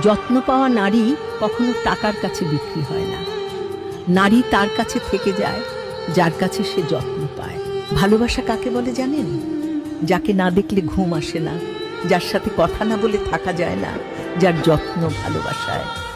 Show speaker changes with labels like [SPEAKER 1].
[SPEAKER 1] যত্ন পাওয়া নারী কখনো টাকার কাছে বিক্রি হয় না। নারী তার কাছে থেকে যায় যার কাছে সে যত্ন পায়। ভালোবাসা কাকে বলে জানেন? যাকে না দেখলে ঘুম আসে না, যার সাথে কথা না বলে থাকা যায় না, যার যত্ন ভালোবাসায়।